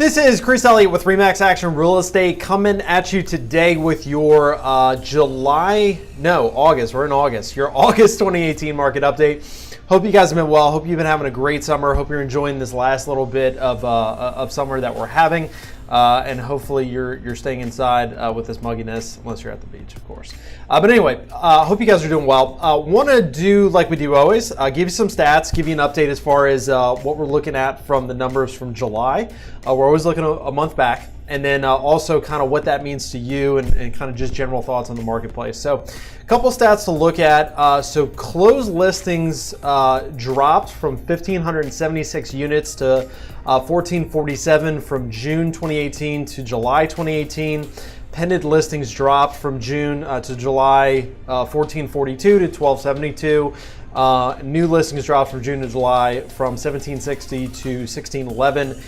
This is Chris Elliott with Remax Action Real Estate coming at you today with your August, we're in August, your August 2018 market update. Hope you guys have been well. Hope you've been having a great summer. Hope you're enjoying this last little bit of summer that we're having. And hopefully you're staying inside with this mugginess, unless you're at the beach, of course. But anyway, hope you guys are doing well. Want to do like we do always, give you some stats, give you an update as far as what we're looking at from the numbers from July. We're always looking a month back. And then also kind of what that means to you and kind of just general thoughts on the marketplace. So a couple stats to look at. So closed listings dropped from 1,576 units to 1,447 from June 2018 to July 2018. Pending listings dropped from June to July 1,442 to 1,272. New listings dropped from June to July from 1,760 to 1,611.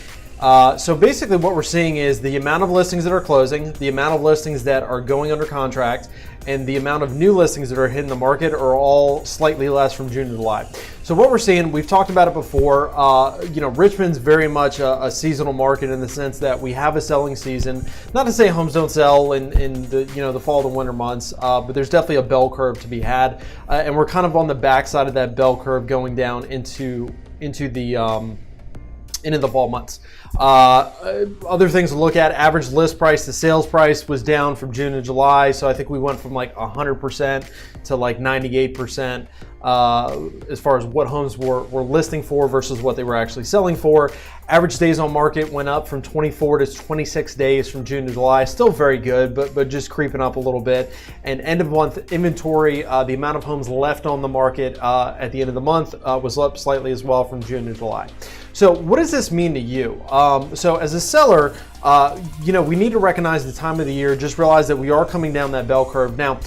So basically what we're seeing is the amount of listings that are closing, the amount of listings that are going under contract, and the amount of new listings that are hitting the market are all slightly less from June to July. So what we're seeing, we've talked about it before, Richmond's very much a seasonal market in the sense that we have a selling season. Not to say homes don't sell in the fall and winter months, but there's definitely a bell curve to be had. And we're kind of on the backside of that bell curve going down into the fall months. Other things to look at, average list price to sales price was down from June to July. So I think we went from like 100% to like 98% as far as what homes were listing for versus what they were actually selling for. Average days on market went up from 24 to 26 days from June to July. Still very good, but just creeping up a little bit. And end of month inventory, the amount of homes left on the market at the end of the month was up slightly as well from June to July. So what does this mean to you? So as a seller, we need to recognize the time of the year, just realize that we are coming down that bell curve. Now,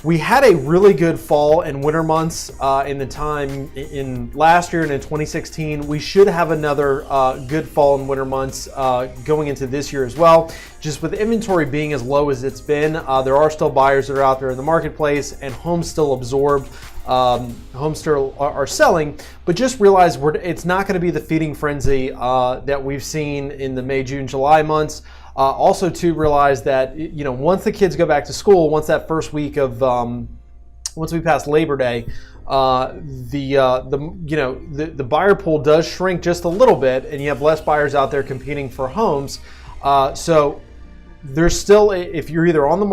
we had a really good fall and winter months in last year and in 2016. We should have another good fall and winter months going into this year as well. Just with inventory being as low as it's been, there are still buyers that are out there in the marketplace and homes still absorbed. Homes still are selling, but just realize it's not going to be the feeding frenzy that we've seen in the May, June, July months. Also to realize that, once the kids go back to school, once that first week of, once we pass Labor Day, the buyer pool does shrink just a little bit, and you have less buyers out there competing for homes. So there's still, if you're on the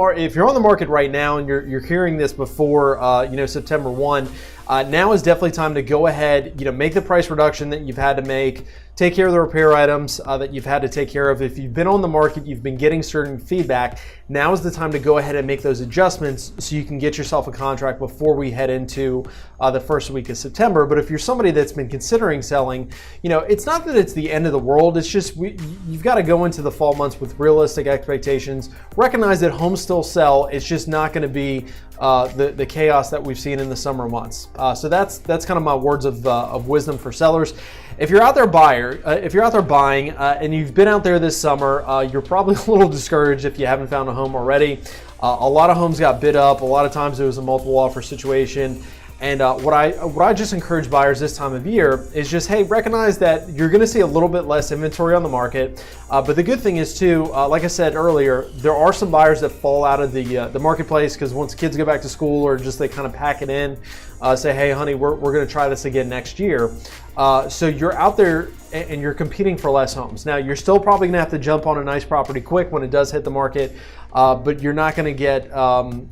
market right now and you're hearing this before September 1, now is definitely time to go ahead, make the price reduction that you've had to make, take care of the repair items that you've had to take care of. If you've been on the market, you've been getting certain feedback, now is the time to go ahead and make those adjustments so you can get yourself a contract before we head into the first week of September. But if you're somebody that's been considering selling, it's not that it's the end of the world. It's just you've got to go into the fall months with realistic expectations. Recognize that homes still sell. It's just not going to be the chaos that we've seen in the summer months. So that's kind of my words of wisdom for sellers. If you're out there buying and you've been out there this summer, you're probably a little discouraged if you haven't found a home already. A lot of homes got bid up. A lot of times it was a multiple offer situation. And what I just encourage buyers this time of year is just, hey, recognize that you're going to see a little bit less inventory on the market. But the good thing is too, like I said earlier, there are some buyers that fall out of the marketplace because once kids go back to school or just they kind of pack it in, say, hey, honey, we're going to try this again next year. So you're out there and you're competing for less homes. Now, you're still probably going to have to jump on a nice property quick when it does hit the market, but you're not going to get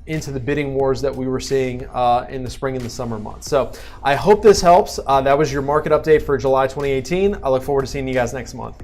into the bidding wars that we were seeing in the spring and the summer months. So I hope this helps. That was your market update for July 2018. I look forward to seeing you guys next month.